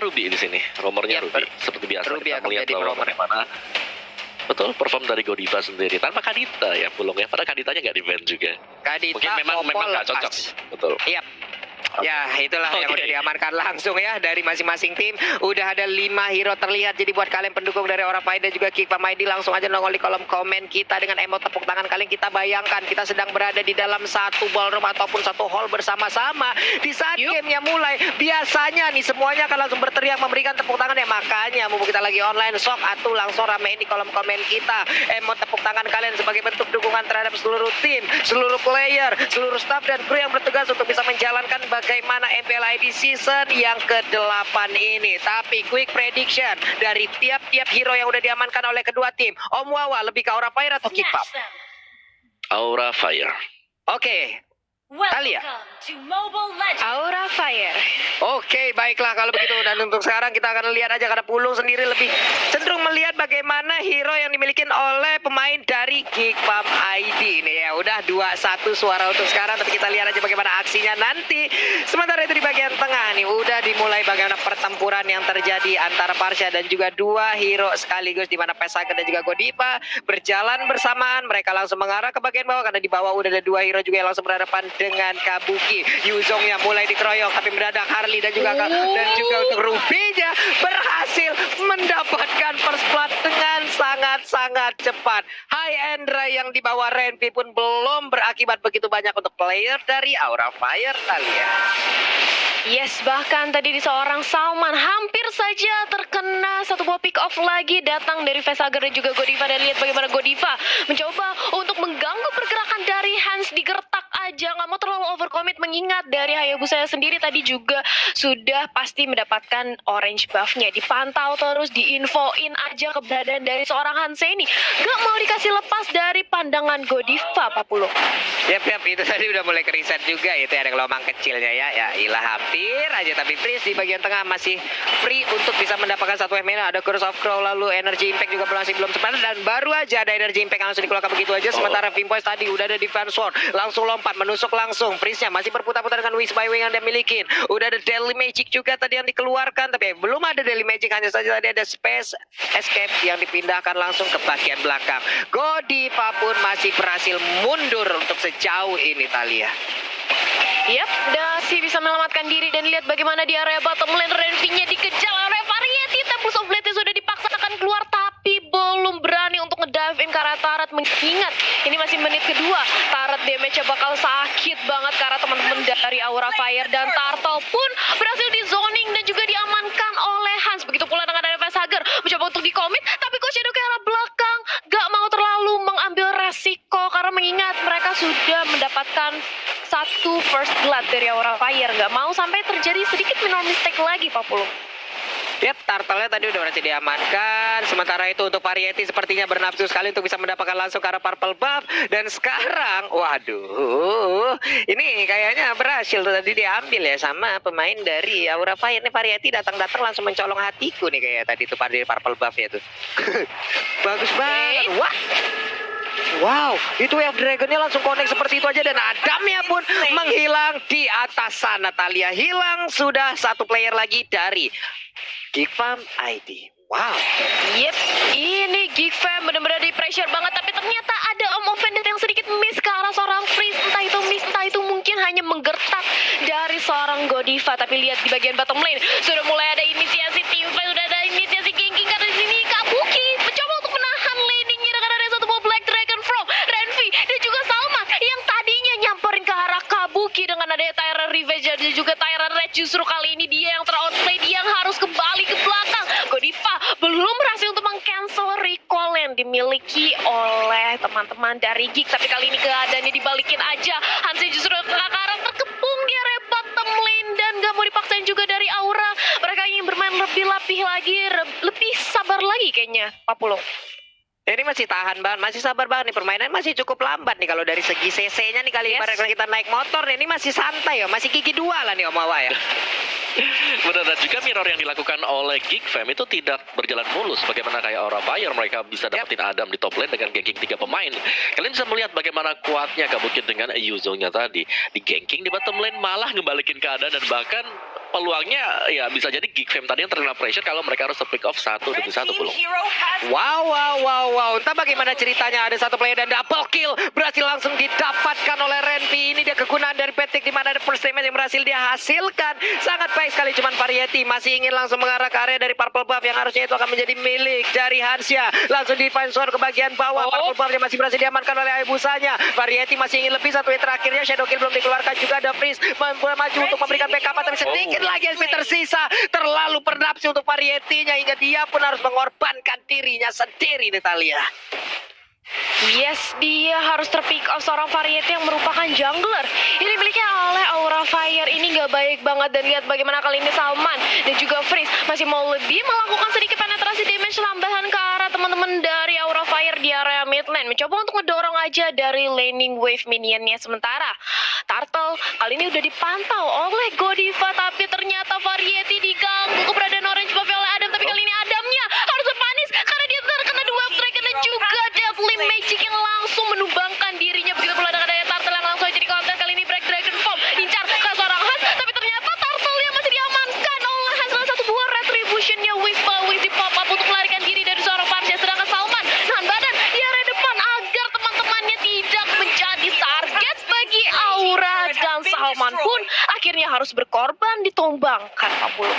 Ruby di sini. Romernya Iya, Ruby. Seperti biasa Ruby kita akan melihat menjadi bahwa romer. bagaimana betul perform dari Godiva sendiri tanpa Kadita ya Pulung ya. Padahal Kaditanya nggak di ban juga. Kadita, Mungkin memang Popol nggak cocok. lepas. Betul. Iya. Ya, itulah yang Oke. udah diamankan langsung ya dari masing-masing tim. Udah ada 5 hero terlihat. Jadi buat kalian pendukung dari Aura Fire dan juga Kickfam ID, langsung aja nongol di kolom komen kita dengan emot tepuk tangan kalian. Kita bayangkan kita sedang berada di dalam satu ballroom ataupun satu hall bersama-sama. Di saat gamenya mulai, biasanya nih semuanya akan langsung berteriak memberikan tepuk tangan ya. Makanya mumpung kita lagi online, sok atuh langsung ramein di kolom komen kita emot tepuk tangan kalian sebagai bentuk dukungan terhadap seluruh tim, seluruh player, seluruh staff dan kru yang bertugas untuk bisa menjalankan bagaimana MPL ID season yang ke-8 ini. Tapi quick prediction dari tiap-tiap hero yang udah diamankan oleh kedua tim. Om Wawa lebih ke Aura Fire atau Kickfam? Aura Fire. Oke, Talia. Aura Fire. Oke, baiklah kalau begitu. Dan untuk sekarang kita akan lihat aja karena Pulung sendiri lebih cenderung melihat bagaimana hero yang dimiliki oleh pemain dari Kickfam ID ini ya. Udah 2-1 suara untuk sekarang, tapi kita lihat aja bagaimana aksinya nanti. Sementara itu di bagian tengah nih udah dimulai bagaimana pertempuran yang terjadi antara Parsha dan juga dua hero sekaligus di mana Pesaker dan juga Godiva berjalan bersamaan. Mereka langsung mengarah ke bagian bawah karena di bawah udah ada dua hero juga yang langsung berhadapan dengan Kabuki. Yuzongnya mulai dikeroyok tapi mendadak Harley dan juga untuk Ruby-nya berhasil mendapatkan first blood dengan sangat-sangat cepat. High Endra yang dibawa Renvi pun belum berakibat begitu banyak untuk player dari Aura Fire, Talia. Yes, bahkan tadi di seorang Salman hampir saja terkena satu buah pick off lagi datang dari Vesager dan juga Godiva. Dan lihat bagaimana Godiva mencoba untuk mengganggu pergerakan dari Hans, digertak aja, nggak mau terlalu overcommit mengingat dari Hayabusa sendiri tadi juga sudah pasti mendapatkan orange buff-nya. Dipantau terus, diinfoin aja keberadaan dari seorang Hans ini. Gak mau dikasih lepas dari pandangan Godiva, Pak Pulo. Yap, itu tadi udah mulai keriset juga itu ada gelombang kecilnya ya. Ya ilah hampir aja, tapi Prince di bagian tengah masih free untuk bisa mendapatkan satu mana. Ada Curse of Crow, lalu Energy Impact juga masih belum sempat, dan baru aja ada Energy Impact yang langsung dikeluarkan begitu aja. Sementara Vimpoise tadi udah ada Defense Sword, langsung lompat menusuk langsung. Prince-nya masih berputar-putar dengan Wish by Wing yang dia miliki. Udah ada Daily Magic juga tadi yang dikeluarkan, tapi belum ada Daily Magic, hanya saja tadi ada Space Escape yang dipindahkan langsung ke bagian belakang. Godiva pun masih berhasil mundur untuk sejauh ini, Talia. Yap, Dasi bisa menyelamatkan diri dan lihat bagaimana di area bottom lane Renvi-nya dikejar oleh Variety. Tempus of Blade sudah dipaksakan keluar tapi belum berani untuk ngedive in ke arah Tarat, mengingat ini masih menit kedua. Tarat damage-nya bakal sakit banget karena teman-teman dari Aura Fire, dan Turtle pun berhasil di zoning dan juga diamankan oleh Hans. Begitu pula dengan ada Vesager mencoba untuk di-commit, tapi Coach Shadow ke arah belakang gak mau terlalu mengambil resiko karena mengingat mereka sudah mendapatkan satu first blood dari Aura Fire. Gak mau sampai terjadi sedikit minor mistake lagi, Pak Pulung. Yap, Turtle-nya tadi udah berhasil diamankan. Sementara itu untuk Variety sepertinya bernafsu sekali untuk bisa mendapatkan langsung ke arah purple buff. Dan sekarang, waduh, ini kayaknya berhasil tuh tadi diambil ya sama pemain dari Aura Fire. Ini Variety datang-datang langsung mencolong hatiku nih kayak tadi tuh pada purple buff ya tuh. Bagus banget. Wah. Wow, itu Wave Dragon-nya langsung connect seperti itu aja, dan Adamnya pun menghilang di atas sana, Talia. Hilang sudah satu player lagi dari Kickfam ID. Wow. Yep, ini Geekfam benar-benar di pressure banget, tapi ternyata ada Om Offended yang sedikit miss ke arah seorang Freeze. Entah itu miss, entah itu mungkin hanya menggertak dari seorang Godiva. Tapi lihat di bagian bottom lane, sudah mulai ada inisiasi team fight, sudah ada inisiasi ganking karena di sini Kabuki mencoba untuk menahan laning-nya dengan ada satu buah Black Dragon from Renvi dan juga Salma yang tadinya nyamperin ke arah Kabuki dengan ada Tyrant Revenge dan juga Tyrant Red. Justru kali ini dia yang ter-outplay, dia yang harus kembali ke belakang. Godiva belum berhasil untuk meng-cancel recall yang dimiliki oleh teman-teman dari Geek, tapi kali ini keadaannya dibalikin aja. Hansi justru ke arah terkepung di area bottom lane dan gak mau dipaksain juga dari Aura. Mereka ingin bermain lebih lapih lagi, lebih sabar lagi kayaknya, Pak Pulo. Ini masih tahan banget, masih sabar banget nih, permainan masih cukup lambat nih kalau dari segi CC-nya nih kali ibaratnya kita naik motor nih, ini masih santai ya, masih gigi dua lah nih Om Wawa ya. Benar, dan juga mirror yang dilakukan oleh Geekfam itu tidak berjalan mulus. Bagaimana kayak Aura Fire mereka bisa dapetin Adam di top lane dengan ganking 3 pemain. Kalian bisa melihat bagaimana kuatnya Kabuki dengan Yuzongnya tadi. Di ganking di bottom lane malah ngebalikin keadaan dan bahkan peluangnya ya bisa jadi Geek Fam tadi yang terkena pressure kalau mereka harus pick off 1 demi 1 belum. Wow. Entah bagaimana ceritanya, ada satu player dan double kill berhasil langsung didapatkan oleh Renvi. Ini dia kegunaan dari Patrick di mana ada first damage yang berhasil dia hasilkan. Sangat baik sekali, cuman Variety masih ingin langsung mengarah ke area dari Purple Buff yang harusnya itu akan menjadi milik dari Hansya. Langsung defense ke bagian bawah. Purple Buff yang masih berhasil diamankan oleh Ayabusanya. Variety masih ingin lebih, satu hit terakhirnya Shadow Kill belum dikeluarkan juga, ada Freeze maju untuk memberikan backup, tapi sedikit lagi SP tersisa. Terlalu bernapsi untuk Variety-nya hingga dia pun harus mengorbankan dirinya sendiri, Natalia. Yes, dia harus terpick off seorang Variety yang merupakan jungler. Ini dimiliki oleh Aura Fire. Ini gak baik banget, dan lihat bagaimana kali ini Salman dan juga Freeze masih mau lebih melakukan sedikit penetrasi damage tambahan ke arah teman-teman dari Aura Fire di area mid lane. Mencoba untuk ngedorong aja dari laning wave minionnya. Sementara Turtle kali ini udah dipantau oleh Godiva, tapi ternyata Variety diganggu keberadaan Orange Buff oleh Adam. Tapi kali ini Adamnya harus berpanis karena dia terkena dua Dragon dan juga Deadly Magic yang langsung menumbangkan dirinya. Begitu pula dengan daya Turtle yang langsung jadi counter. Kali ini Break Dragon Form incar ke seorang Hans, tapi ternyata Turtle yang masih diamankan oleh Hans. Salah satu buah Retribution-nya Wings di pop up untuk melarikan diri dari seorang Varsha. Sedangkan Salman nahan badan di area depan agar teman-temannya tidak menjadi target bagi Aura, dan Salman pun akhirnya harus berkorban ditumbangkan, Pak Pulu.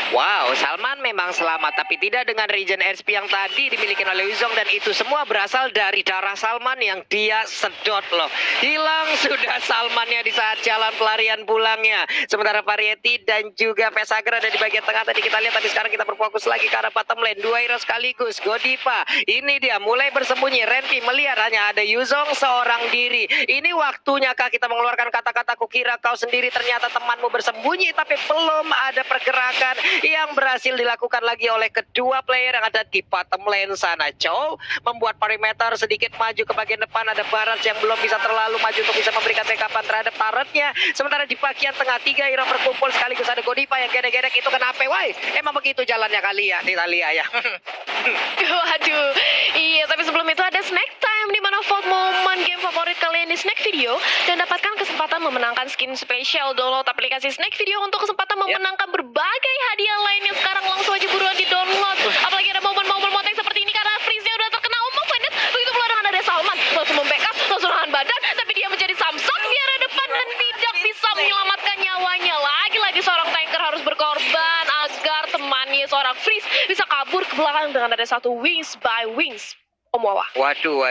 Wow, Salman memang selamat, tapi tidak dengan regen SP yang tadi dimiliki oleh Wizong, dan itu semua berasal dari darah Salman yang dia sedot loh. Hilang sudah Salmannya di saat jalan pelarian pulangnya. Sementara Variety dan juga Vesagra ada di bagian tengah tadi kita lihat, tapi sekarang kita berfokus lagi ke arah bottom lane. Dua hero sekaligus, Godiva. Ini dia mulai bersembunyi. Renvi melihat hanya ada Yuzong seorang diri. Ini waktunya kah kita mengeluarkan kata-kata kukira kau sendiri, ternyata temanmu bersembunyi, tapi belum ada pergerakan yang berhasil dilakukan lagi oleh kedua player yang ada di bottom lane sana. Chow membuat perimeter sedikit maju ke bagian depan, ada Barat yang belum bisa terlalu maju untuk bisa memberikan backupan terhadap turretnya. Sementara di bagian tengah tiga hero berkumpul sekaligus, ada Godiva yang gedek-gedek, itu kenapa? Why? Emang begitu jalannya kali ya, Italia ya. Waduh, iya, tapi sebelum itu ada snack time, di mana vote momen game favorit kalian di snack video dan dapatkan kesempatan memenangkan skin spesial. Download aplikasi snack video untuk kesempatan memenangkan berbagai hadiah lain yang sekarang langsung aja buruan di download. Apalagi ada momen-momen motek seperti ini karena Freeze-nya udah terkena Offended. Begitu pula dengan ada Salman langsung membackup, langsung nahan badan, tapi dia menjadi Samsung di area depan dan tidak bisa menyelamatkan nyawanya. Lagi-lagi seorang tanker harus berkorban agar temannya seorang Freeze bisa kabur ke belakang dengan ada satu Wings by Wings. Om Wawa. Waduh.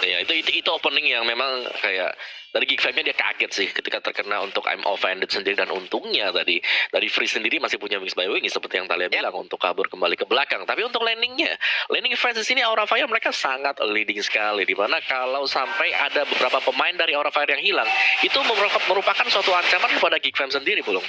Ya itu opening yang memang kayak dari Geek Fam-nya dia kaget sih ketika terkena untuk I'm Offended sendiri, dan untungnya tadi dari Freeze sendiri masih punya Wings by Wings seperti yang Talia bilang untuk kabur kembali ke belakang. Tapi untuk laning fans di sini Aura Fire mereka sangat leading sekali, dimana kalau sampai ada beberapa pemain dari Aura Fire yang hilang itu merupakan suatu ancaman kepada Geek Fam sendiri, Bulung.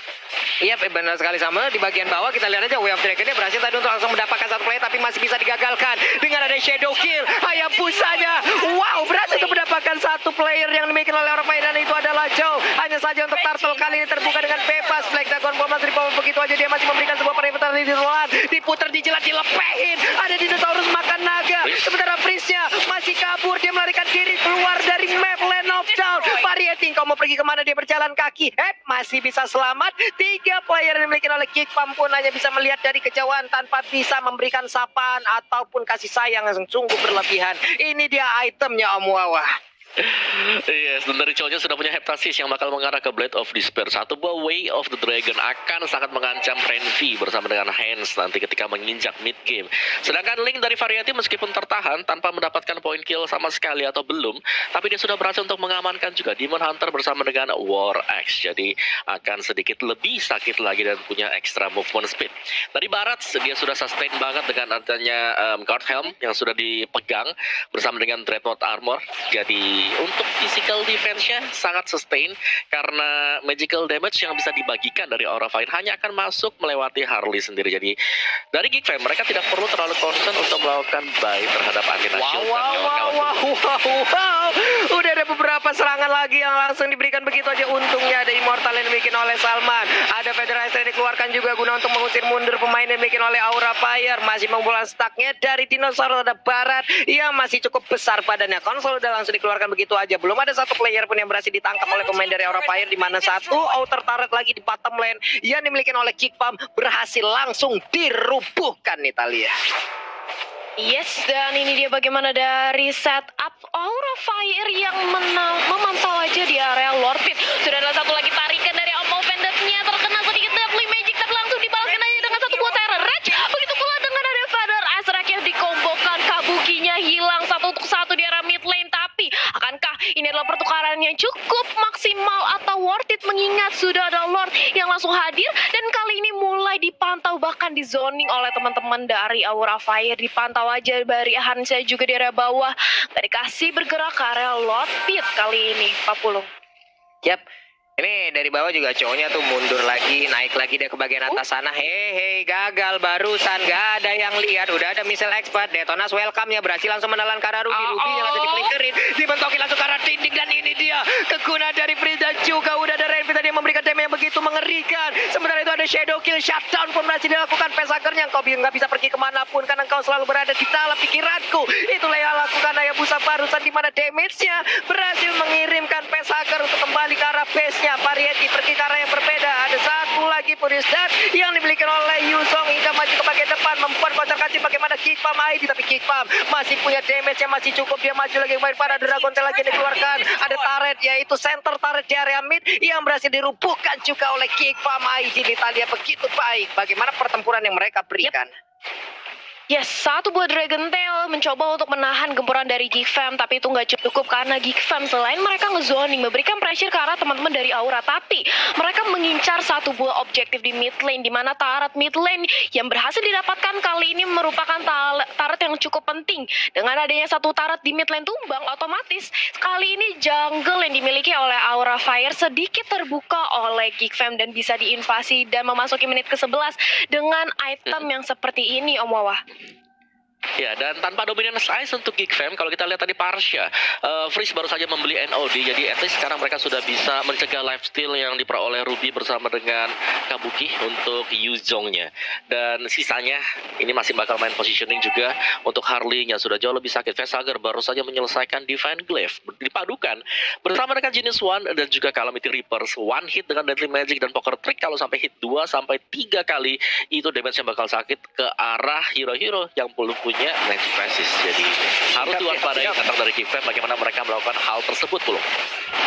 Iya, benar sekali. Sama di bagian bawah kita lihat aja Way of Dragon-nya berhasil tadi untuk langsung mendapatkan satu play, tapi masih bisa digagalkan dengan ada Shadow Kill. Hayabusanya, wow, berhasil untuk mendapatkan satu player yang dimiliki oleh Aura Fire, dan itu adalah Joe. Hanya saja untuk Turtle kali ini terbuka dengan bebas. Black Dragon Bomb masih dibawa begitu aja, dia masih memberikan sebuah perimeter di luar, diputar, dijelat, dilepehin. Ada dinosaurus makan naga. Sementara Freeze-nya masih kabur, dia melarikan diri keluar dari map Land of Down. Variety, kau mau pergi kemana? Dia berjalan kaki. Masih bisa selamat. Tiga player yang dimiliki oleh Geek Fam pun hanya bisa melihat dari kejauhan tanpa bisa memberikan sapaan ataupun kasih sayang yang sungguh berlebihan. Ini dia itemnya Om Wawa. Yes, dan dari cowoknya sudah punya Heptasis yang bakal mengarah ke Blade of Despair. Satu buah Way of the Dragon akan sangat mengancam Renvi bersama dengan Hans nanti ketika menginjak mid game. Sedangkan Link dari Variety meskipun tertahan tanpa mendapatkan point kill sama sekali atau belum, tapi dia sudah berhasil untuk mengamankan juga Demon Hunter bersama dengan War Axe. Jadi akan sedikit lebih sakit lagi dan punya extra movement speed. Dari Barat dia sudah sustain banget dengan adanya Guard Helm yang sudah dipegang bersama dengan Dreadnought Armor. Jadi untuk physical defense-nya sangat sustain karena magical damage yang bisa dibagikan dari Aura Fire hanya akan masuk melewati Harley sendiri. Jadi dari Geek Fam mereka tidak perlu terlalu concern untuk melakukan buy terhadap Athena Shield dan kawan-kawan. Wow. Udah ada beberapa serangan lagi yang langsung diberikan begitu aja. Untungnya ada Immortal yang dibikin oleh Salman. Ada Federation yang dikeluarkan juga guna untuk mengusir mundur pemain yang dibikin oleh Aura Fire. Masih mengumpulkan stacknya dari dinosaurus. Ada Barat yang masih cukup besar badannya. Konsol udah langsung dikeluarkan begitu aja. Belum ada satu player pun yang berhasil ditangkap oleh pemain dari Aura Fire, di mana satu outer turret lagi di bottom lane yang dimiliki oleh Kickpam berhasil langsung dirubuhkan Italia. Yes, dan ini dia bagaimana dari setup Aura Fire yang memantau aja di area Lord Pit. Sudah ada satu lagi tarikan dari Om Offendernya, terkena sedikit Deadly Magic, tapi langsung dibalaskan aja dengan satu buah Terror Rage. Begitu pula dengan ada Father Azrak yang dikombokan, Kabukinya hilang satu untuk satu di area mid lane. Tapi akankah ini adalah pertukaran yang cukup maksimal atau worth it, mengingat sudah ada Lord yang langsung hadir, dan kali ini mulai dipantau bahkan di zoning oleh teman-teman dari Aura Fire. Dipantau aja dari Hansa juga di area bawah, gak dikasih bergerak ke area Lord Pit kali ini Pak Pulung. Yap. Ini dari bawah juga cowoknya tuh mundur lagi, naik lagi dia ke bagian atas sana. Hei, gagal barusan, gak ada yang lihat. Udah ada missile expert, Detonas welcome-nya berhasil langsung menelan ke arah Ruby. Ruby-nya langsung diflickerin, dibentokin langsung ke arah dinding, dan ini dia keguna dari Frieza juga. Udah ada Renvi tadi yang memberikan damage yang begitu mengerikan. Sementara itu ada Shadow Kill, shutdown pun berhasil dilakukan. Pesakernya engkau nggak bisa pergi kemanapun karena engkau selalu berada di dalam pikiranku. Itulah yang lakukan Hayabusa barusan, di mana damage-nya berhasil mengirimkan Pesaker untuk kembali ke arah base. Variety pergi ke arah yang berbeda. Ada satu lagi Puristan yang dimiliki oleh Yuzong hingga maju ke bagian depan, membuat kocar kacir bagaimana Kickpam ID, tapi Kickpam masih punya damage yang masih cukup. Dia maju lagi kembali pada Dragon Tail lagi yang dikeluarkan. Ada turret, yaitu center turret di area mid yang berhasil dirubuhkan juga oleh Kickpam ID. Italia begitu baik bagaimana pertempuran yang mereka berikan. Yes, satu buah Dragon Tail mencoba untuk menahan gempuran dari Geek Fam, tapi itu nggak cukup karena Geek Fam selain mereka ngezoning, memberikan pressure ke arah teman-teman dari Aura, tapi mereka mengincar satu buah objektif di mid lane, di mana turret mid lane yang berhasil didapatkan kali ini merupakan turret yang cukup penting. Dengan adanya satu turret di mid lane tumbang, otomatis kali ini jungle yang dimiliki oleh Aura Fire sedikit terbuka oleh Geek Fam dan bisa diinvasi dan memasuki menit ke-11 dengan item yang seperti ini, Om Wawa. Ya, dan tanpa dominance ice untuk Geek Fam, kalau kita lihat tadi Parsha, Freeze baru saja membeli NOD, jadi at least sekarang mereka sudah bisa mencegah lifesteal yang diperoleh Ruby bersama dengan Kabuki untuk Yuzongnya. Dan sisanya, ini masih bakal main positioning juga untuk Harley-nya, sudah jauh lebih sakit. Vesager baru saja menyelesaikan Divine Glaive, dipadukan bersama dengan Genius One dan juga Calamity Reapers. One hit dengan Deadly Magic dan Poker Trick, kalau sampai hit 2-3 kali, itu damage-nya bakal sakit ke arah hero-hero yang belum punya Magic Resist. Jadi harus diwaspadai datang dari Geek Fam bagaimana mereka melakukan hal tersebut, Pulung.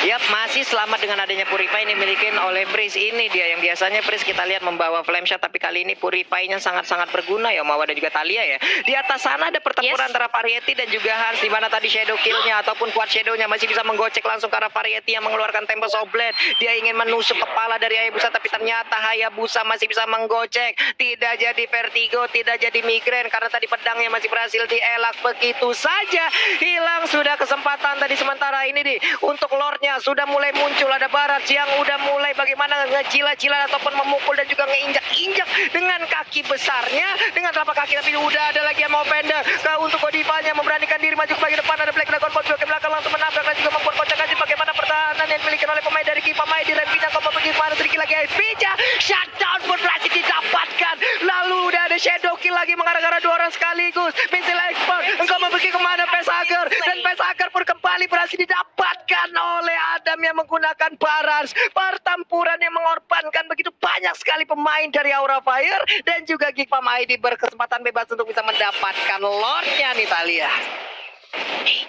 Yap, masih selamat dengan adanya Purify yang dimiliki oleh Freeze. Ini dia yang biasanya Freeze kita lihat membawa Flame Shot, tapi kali ini Purify-nya sangat-sangat berguna ya, Mawa dan juga Talia ya. Di atas sana ada pertempuran antara Variety dan juga Hans, di mana tadi Shadow Kill-nya ataupun Quad Shadow-nya masih bisa menggocek langsung ke arah Variety yang mengeluarkan Tempest of Blade. Dia ingin menusuk kepala dari Hayabusa, tapi ternyata Hayabusa masih bisa menggocek. Tidak jadi vertigo, tidak jadi migrain karena tadi pedangnya masih berhasil dielak begitu saja. Hilang sudah kesempatan tadi. Sementara ini nih untuk Lordnya sudah mulai muncul. Ada Barat yang udah mulai bagaimana ngejilat-jilat ataupun memukul dan juga ngeinjak-injak dengan kaki besarnya, dengan telapak kaki. Tapi udah ada lagi yang mau pendek untuk Godiva-nya memberanikan diri maju ke bagian depan. Ada Black Dragon Ball ke belakang langsung menabrak dan juga membuat kocak-kacir bagaimana pertahanan yang dimiliki oleh pemain dari Kipamai di Renpina. Kau bagaimana sedikit lagi Fija shutdown pun berhasil didapatkan. Lalu udah ada Shadow Kill lagi mengarah-arah dua orang sekaligus. Missile Expert, engkau mau pergi kemana Pesaker? Dan Pesaker pun kembali berhasil didapatkan oleh Adam yang menggunakan Barans. Pertempuran yang mengorbankan begitu banyak sekali pemain dari Aura Fire dan juga Geek Fam ID berkesempatan bebas untuk bisa mendapatkan Lordnya nih, Talia.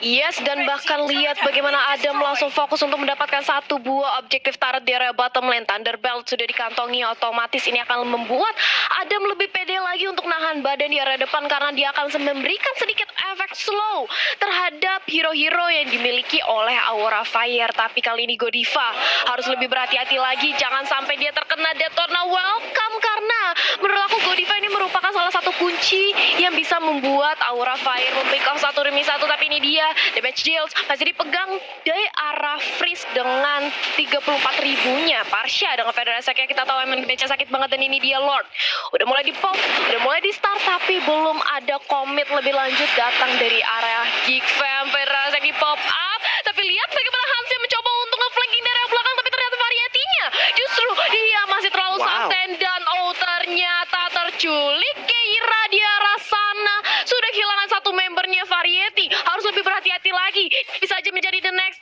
Yes, dan bahkan lihat bagaimana Adam langsung fokus untuk mendapatkan satu buah objektif turret di area bottom lane. Thunderbelt sudah dikantongi, otomatis ini akan membuat Adam lebih pede lagi untuk nahan badan di area depan karena dia akan memberikan sedikit efek slow terhadap hero-hero yang dimiliki oleh Aura Fire. Tapi kali ini Godiva harus lebih berhati-hati lagi, jangan sampai dia terkena Detona Welcome, karena menurut aku Godiva ini merupakan salah satu kunci yang bisa membuat Aura Fire mempick off 1-1. Tapi ini dia, damage deals masih dipegang dari arah Freeze dengan 34.000-nya. Parsha dengan Federasi kita tahu emang damage-nya sakit banget, dan ini dia Lord. Udah mulai di pop, udah mulai di start, tapi belum ada komit lebih lanjut datang dari area Geek Fam. Federasi di pop up, tapi lihat bagaimana Hans yang mencoba untuk nge-flanking dari arah belakang, tapi ternyata Variety-nya justru dia masih terlalu sustain dan ternyata terculik. Keira di arah sana sudah kehilangan satu membernya Variety, harus lebih berhati-hati lagi, bisa aja menjadi the next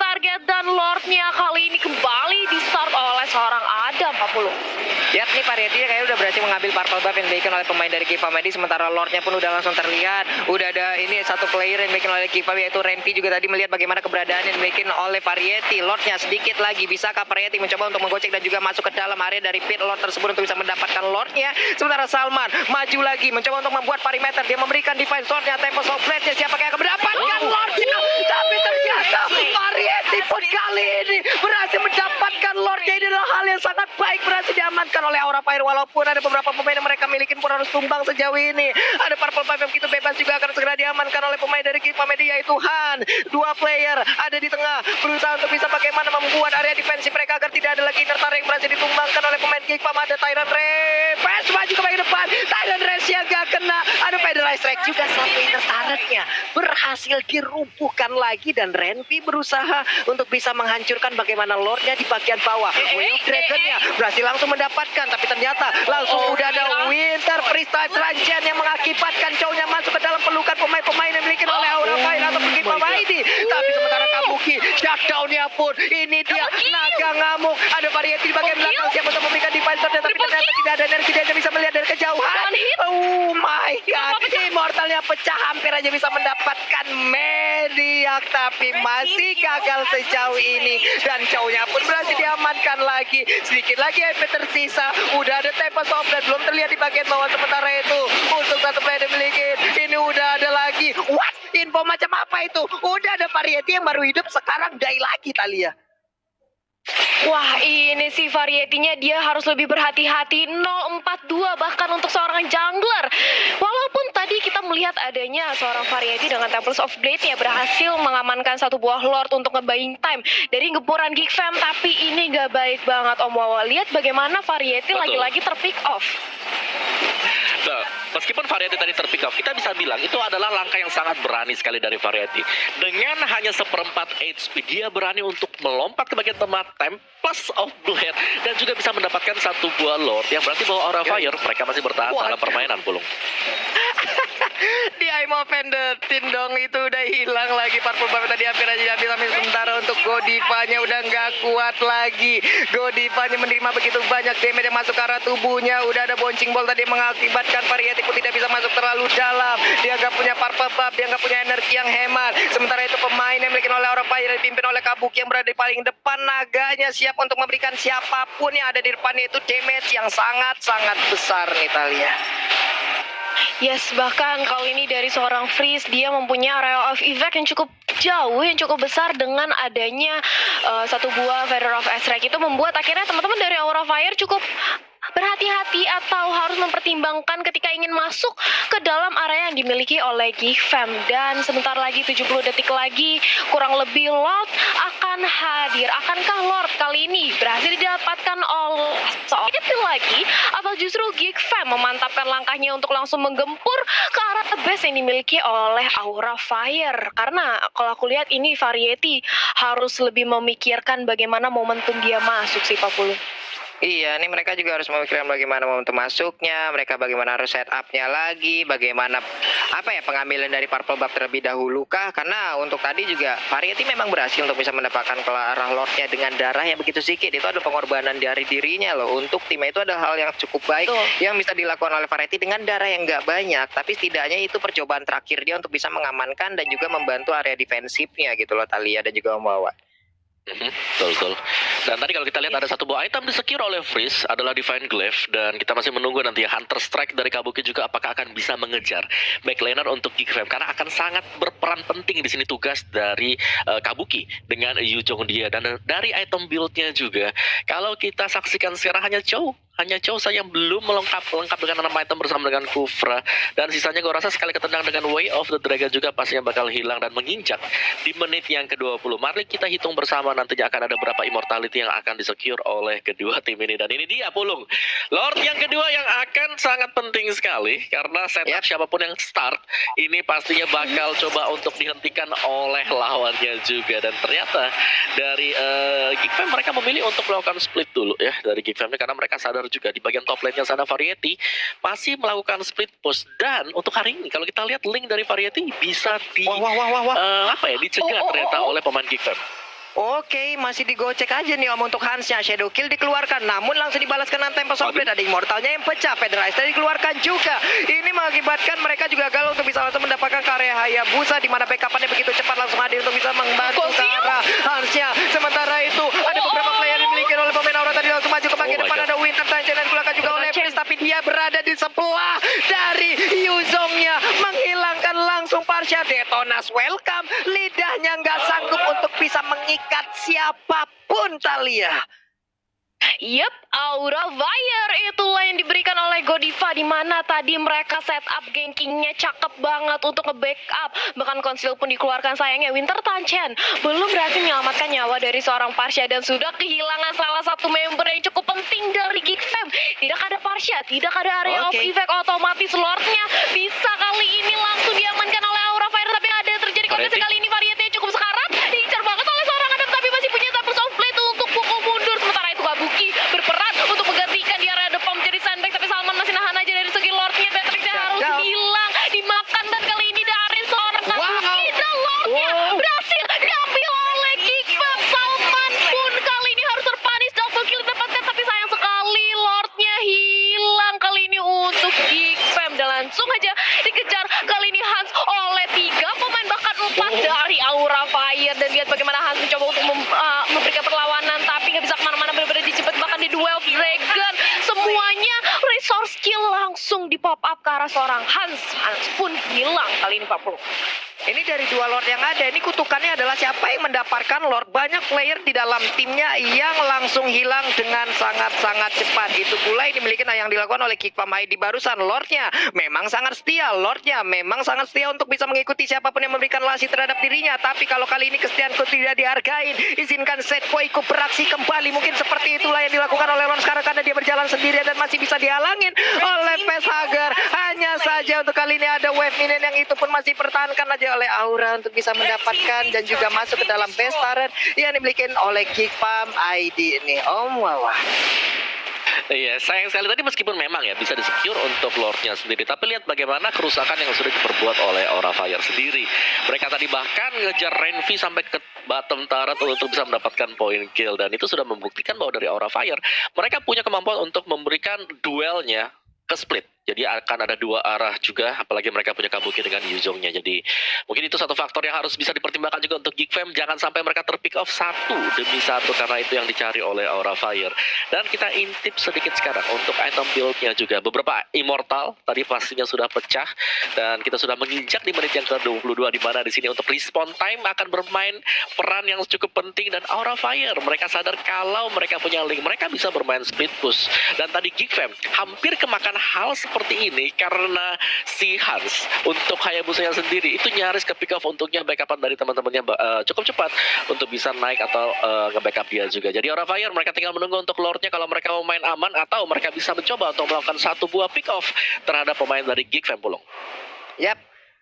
Variety kayaknya udah berhasil mengambil purple buff yang dimiliki oleh pemain dari Giga Medi. Sementara Lordnya pun udah langsung terlihat. Udah ada ini satu player yang dimiliki oleh Giga, yaitu Renvi juga tadi melihat bagaimana keberadaan yang dimiliki oleh Variety. Lordnya sedikit lagi, bisakah Variety mencoba untuk menggocek dan juga masuk ke dalam area dari pit Lord tersebut untuk bisa mendapatkan Lordnya. Sementara Salman maju lagi mencoba untuk membuat perimeter. Dia memberikan defense Lordnya, tempo of blade-nya. Siapa yang akan mendapatkan Lordnya? Tapi ternyata Variety pun kali ini berhasil mendapatkan Lordnya. Ini adalah hal yang sangat baik, berhasil diamankan oleh Aura Fire. Walaupun ada beberapa pemain yang mereka miliki pun harus tumbang sejauh ini. Ada purple buff yang begitu bebas juga akan segera diamankan oleh pemain dari Giga Medi, yaitu Han. Dua player ada di tengah berusaha untuk bisa bagaimana membuat area defensif mereka agar tidak ada lagi inner turret yang berhasil ditumbangkan oleh pemain Giga. Ada Tyrant Ray, Pass maju ke bagian depan. Tyrant Ray yang gak kena. Ada Federal Strike juga, satu inner turretnya berhasil dirubuhkan lagi dan Renvi berusaha untuk bisa menghancurkan bagaimana Lordnya di bagian bawah. Dragonnya berhasil langsung mendapatkan, tapi ternyata langsung udah ada Winter Freestyle Transient yang mengakibatkan cowoknya masuk ke dalam pelukan pemain-pemain yang dimiliki oleh Aura Fire atau Giga Medi. Tapi sementara Kabuki shutdown-nya pun ini dia naga ngamuk. Ada Variety di bagian belakang siap untuk memberikan defense, tapi ternyata tidak ada energi, dia hanya bisa melihat dari kejauhan. Oh my god, Immortalnya pecah, hampir aja bisa mendapatkan Mediak, tapi masih gagal sejauh ini. Dan cowoknya pun berhasil diamankan lagi. Sedikit lagi HP tersisa. Udah ada Tempest of Blood, belum terlihat di bagian bawah. Sementara itu untuk satu player dimiliki, ini udah ada lagi. What? Info macam apa itu? Udah ada Variety yang baru hidup, sekarang die lagi Thalia. Wah, ini sih Variety-nya dia harus lebih berhati-hati. 042 bahkan untuk seorang jungler. Walaupun tadi kita melihat adanya seorang Variety dengan Temples of Blade-nya berhasil mengamankan satu buah Lord untuk nge-buying time dari gempuran Geek Fam, tapi ini gak baik banget Om Wawa. Lihat bagaimana Variety lagi-lagi terpick off. Nah, meskipun Variety tadi terpick off, kita bisa bilang itu adalah langkah yang sangat berani sekali dari Variety. Dengan hanya seperempat HP, dia berani untuk melompat ke bagian tengah Tempest of Blade dan juga bisa mendapatkan satu buah Lord yang berarti bahwa Aura Fire mereka masih bertahan dalam permainan, Pulung. Di I'm offended, dong itu udah hilang lagi. Purple buff tadi hampir aja diambil, tapi sementara untuk Godivanya udah nggak kuat lagi. Godivanya menerima begitu banyak damage yang masuk ke arah tubuhnya. Udah ada bouncing ball tadi mengakibatkan Variety pun tidak bisa masuk terlalu dalam. Dia nggak punya purple buff, dia nggak punya energi yang hemat. Sementara itu pemain yang dimiliki oleh Aura Fire dipimpin oleh Kabuki yang berada di paling depan. Naganya siap untuk memberikan siapapun yang ada di depannya itu damage yang sangat-sangat besar nih Thalia. Yes, bahkan kali ini dari seorang Freeze, dia mempunyai area of effect yang cukup jauh, yang cukup besar dengan adanya satu buah Feather of Ezreal. Itu membuat akhirnya teman-teman dari Aura Fire cukup berhati-hati atau harus mempertimbangkan ketika ingin masuk ke dalam area yang dimiliki oleh Geek Fam. Dan sebentar lagi, 70 detik lagi, kurang lebih Lord akan hadir. Akankah Lord kali ini berhasil didapatkan oleh seorang lagi, atau justru Geek Fam memantapkan langkahnya untuk langsung menggempur ke arah base yang dimiliki oleh Aura Fire? Karena kalau aku lihat ini Variety harus lebih memikirkan bagaimana momentum dia masuk sih Pak Pulu. Iya, ini mereka juga harus memikirkan bagaimana momentum masuknya, mereka bagaimana harus setup-nya lagi, bagaimana pengambilan dari purple buff terlebih dahulu kah? Karena untuk tadi juga Variety memang berhasil untuk bisa mendapatkan ke arah Lordnya dengan darah yang begitu sedikit. Itu ada pengorbanan dari dirinya loh. Untuk timnya itu ada hal yang cukup baik yang bisa dilakukan oleh Variety dengan darah yang nggak banyak, tapi setidaknya itu percobaan terakhir dia untuk bisa mengamankan dan juga membantu area defensifnya gitu loh Thalia dan juga membawa. Betul. Dan tadi kalau kita lihat ada satu buah item di-secure oleh Freeze adalah Divine Glaive, dan kita masih menunggu nanti Hunter Strike dari Kabuki juga apakah akan bisa mengejar backlaner untuk Geek Fam, karena akan sangat berperan penting di sini tugas dari Kabuki dengan Yu Jong dia. Dan dari item build-nya juga kalau kita saksikan sekarang hanya Chow saja yang belum lengkap dengan 6 item bersama dengan Kufra, dan sisanya gue rasa sekali ketendang dengan Way of the Dragon juga pastinya bakal hilang dan menginjak di menit yang ke-20. Mari kita hitung bersama nantinya akan ada berapa immortality yang akan disecure oleh kedua tim ini. Dan ini dia Pulung, Lord yang kedua yang akan sangat penting sekali, karena setup siapapun yang start ini pastinya bakal coba untuk dihentikan oleh lawannya juga. Dan ternyata dari Geek Fam mereka memilih untuk melakukan split dulu ya dari Geek Fam, karena mereka sadar juga di bagian top lane-nya sana Variety masih melakukan split push. Dan untuk hari ini kalau kita lihat link dari Variety bisa dicegah ternyata oleh pemain Geek Fam. Oke, masih digocek aja nih Om untuk Hansnya. Shadow Kill dikeluarkan, namun langsung dibalaskan dengan Tempest of Blade. Ada Immortalnya yang pecah, Federize tadi dikeluarkan juga. Ini mengakibatkan mereka juga gagal untuk bisa langsung mendapatkan karya Hayabusa, di mana backup-nya begitu cepat langsung hadir untuk bisa membantu ke arah Hansnya. Sementara itu ada beberapa player yang dimiliki oleh pemain Aura tadi langsung maju ke bagian depan. Ada Winter Tanchen dan dikeluarkan juga oleh Prince, tapi dia berada di sebelah dari Yuzongnya, menghilangkan langsung Parsha. Detonas welcome, lidahnya nggak sanggup untuk bisa mengikat siapapun, Talia. Yep, Aura Fire itulah yang diberikan oleh Godiva, di mana tadi mereka setup gankingnya cakep banget untuk nge-backup. Bahkan Conceal pun dikeluarkan, sayangnya Winter Tanchen belum berhasil menyelamatkan nyawa dari seorang Parsha dan sudah kehilangan salah satu member yang cukup penting dari Geek Fam. Tidak ada Parsha, tidak ada area of effect, otomatis Lordnya bisa kali ini langsung diamankan oleh Aura Fire, tapi ada terjadi kondisi kali ini varietnya cukup sekarat, diincar banget oleh seorang Adam, tapi masih punya Tempest of Blade untuk pukul mundur. Sementara itu Kabuki berperan untuk menggantikan di area depan menjadi sandbag, tapi Salman masih nahan aja dari segi Lordnya. Patricknya harus hilang, dimakan, dan kali ini dari seorang Kabuki dan Lordnya berhasil diambil oleh Geek Fam. Salman pun kali ini harus terpanis, double kill didapatkan, tapi sayang sekali Lordnya hilang kali ini untuk Geek Fam, dan langsung aja dikejar kali ini Hans oleh 3 pemain, bahkan 4 dari Aura Fire. Dan lihat bagaimana Hans mencoba untuk memberikan perlawanan, tapi nggak bisa kemana-mana, benar-benar dijepit bahkan di duel Dragon. Semuanya resource skill langsung di pop up ke arah seorang Hans. Hans pun hilang kali ini 40. Ini dari dua Lord yang ada, ini kutukannya adalah siapa yang mendapatkan Lord. Banyak player di dalam timnya yang langsung hilang dengan sangat-sangat cepat. Itu pula yang dimiliki yang dilakukan oleh Kickpam ID barusan. Lordnya memang sangat setia, Lordnya memang sangat setia untuk bisa mengikuti siapapun yang memberikan lasi terhadap dirinya. Tapi kalau kali ini kesetiaanku tidak dihargain, izinkan Setpoiku beraksi kembali. Mungkin seperti itulah yang dilakukan oleh Lord sekarang, karena dia berjalan sendirian dan masih bisa dihalangin oleh Facehugger. Hanya saja untuk kali ini ada wave minion yang itu pun masih pertahankan aja oleh Aura untuk bisa mendapatkan dan juga masuk ke dalam base turret yang dimiliki oleh Kickpam ID ini. Om Wawa. Iya, sayang sekali tadi meskipun memang ya bisa di-secure untuk Lordnya sendiri, tapi lihat bagaimana kerusakan yang sudah diperbuat oleh Aura Fire sendiri. Mereka tadi bahkan ngejar Renvi sampai ke bottom turret untuk bisa mendapatkan point kill, dan itu sudah membuktikan bahwa dari Aura Fire mereka punya kemampuan untuk memberikan duelnya ke split. Jadi akan ada dua arah juga, apalagi mereka punya Kabuki dengan Yuzongnya. Jadi mungkin itu satu faktor yang harus bisa dipertimbangkan juga untuk Geek Fam. Jangan sampai mereka terpick off satu demi satu, karena itu yang dicari oleh Aura Fire. Dan kita intip sedikit sekarang untuk item build-nya juga. Beberapa Immortal tadi pastinya sudah pecah, dan kita sudah menginjak di menit yang ke-22, di mana di sini untuk respawn time akan bermain peran yang cukup penting. Dan Aura Fire mereka sadar kalau mereka punya link, mereka bisa bermain split push. Dan tadi Geek Fam hampir kemakan hal seperti ini karena si Hans untuk Hayabusanya sendiri itu nyaris ke pick off untuknya backupan dari teman-temannya cukup cepat untuk bisa naik atau nge-backup dia juga. Jadi Aura Fire mereka tinggal menunggu untuk Lordnya kalau mereka mau main aman, atau mereka bisa mencoba untuk melakukan satu buah pick off terhadap pemain dari Geek Fam Pulung. Yap.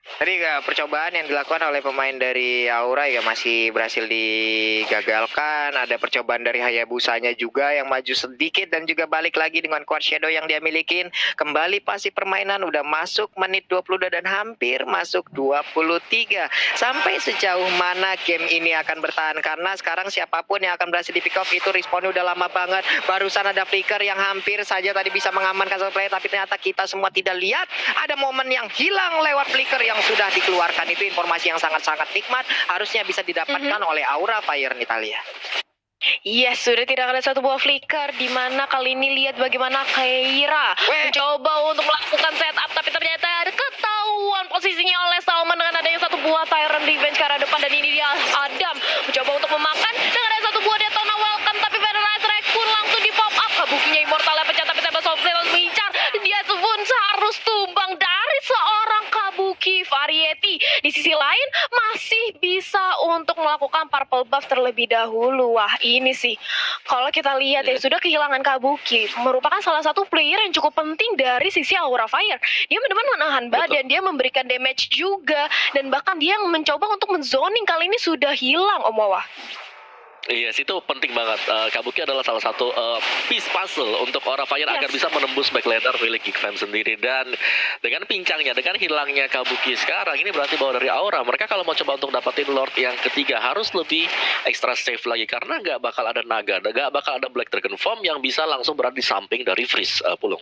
Tadi percobaan yang dilakukan oleh pemain dari Aura ya masih berhasil digagalkan. Ada percobaan dari Hayabusanya juga yang maju sedikit dan juga balik lagi dengan Quad Shadow yang dia milikin. Kembali pasti permainan udah masuk menit 22 dan hampir masuk 23. Sampai sejauh mana game ini akan bertahan, karena sekarang siapapun yang akan berhasil di pick off itu respawnnya udah lama banget. Barusan ada flicker yang hampir saja tadi bisa mengamankan satu player, tapi ternyata kita semua tidak lihat ada momen yang hilang lewat flicker yang sudah dikeluarkan. Itu informasi yang sangat-sangat nikmat, harusnya bisa didapatkan oleh Aura Fire Nitalia. Yes, sudah tidak ada satu buah flicker, di mana kali ini lihat bagaimana Keira mencoba untuk melakukan setup, tapi ternyata ada ketahuan posisinya oleh Salman dengan adanya satu buah Tyrant Revenge ke arah depan, dan ini dia Adam mencoba untuk memakan dengan ada satu buah Detona Welcome, tapi Federalize Rex pun langsung di pop up. Kabukinya Immortal pecah, tapi Tempest of Blade langsung mengincar. Dia pun harus tumbang dari seorang Kabuki Variety. Di sisi lain masih bisa untuk melakukan purple buff terlebih dahulu. Wah, ini sih kalau kita lihat ya, sudah kehilangan Kabuki, merupakan salah satu player yang cukup penting dari sisi Aura Fire. Dia benar-benar menahan badan, dia memberikan damage juga, dan bahkan dia yang mencoba untuk menzoning kali ini sudah hilang, Om Wawa. Yes, itu penting banget. Kabuki adalah salah satu piece puzzle untuk Aura Fire agar Yes. bisa menembus backlaner milik Geek Fam sendiri. Dan dengan pincangnya, dengan hilangnya Kabuki sekarang, ini berarti bahwa dari Aura, mereka kalau mau coba untuk dapetin Lord yang ketiga harus lebih extra safe lagi. Karena nggak bakal ada naga, nggak bakal ada Black Dragon Form yang bisa langsung berada di samping dari Freeze, Pulung.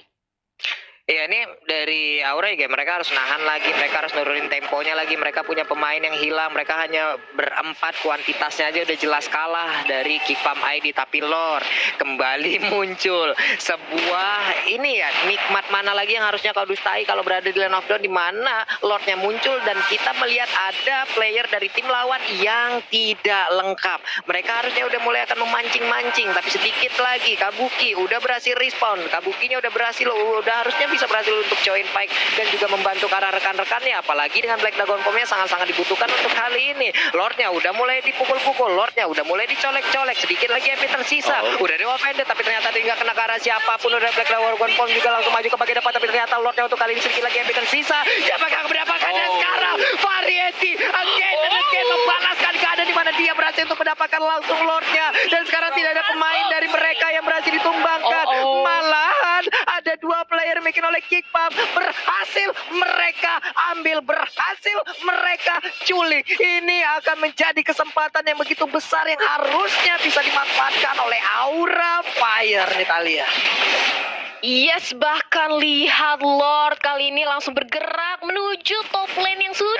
Iya, ini dari Aura ya, mereka harus nahan lagi, mereka harus nurunin temponya lagi. Mereka punya pemain yang hilang, mereka hanya berempat, kuantitasnya aja udah jelas kalah dari Geek Fam ID. Tapi Lord kembali muncul sebuah ini ya, nikmat mana lagi yang harusnya kau dustai kalau berada di Land of Dawn, di mana Lordnya muncul dan kita melihat ada player dari tim lawan yang tidak lengkap. Mereka harusnya udah mulai akan memancing-mancing, tapi sedikit lagi Kabuki udah berhasil respawn, Kabukinya udah berhasil, udah harusnya bisa berhasil untuk join fight dan juga membantu ke arah rekan-rekannya. Apalagi dengan Black Dragon Form-nya sangat-sangat dibutuhkan untuk kali ini. Lordnya udah mulai dipukul-pukul, Lordnya udah mulai dicolek-colek, sedikit lagi MP tersisa. Udah Dewa Vendor tapi ternyata dia nggak kena ke arah siapapun. Udah Black Dragon Form juga langsung maju ke bagian depan, tapi ternyata Lordnya untuk kali ini sedikit lagi MP tersisa. Siapakah mendapatkan dan sekarang Variety again dan again membalaskan keadaan di mana dia berhasil untuk mendapatkan langsung Lordnya, dan sekarang tidak ada pemain dari mereka yang berhasil ditumbangkan. Malahan ada dua player making oleh Geek Fam, berhasil mereka ambil, berhasil mereka culik. Ini akan menjadi kesempatan yang begitu besar yang harusnya bisa dimanfaatkan oleh Aura Fire nih, Talia. Yes, bahkan lihat Lord kali ini langsung bergerak menuju top lane yang sudah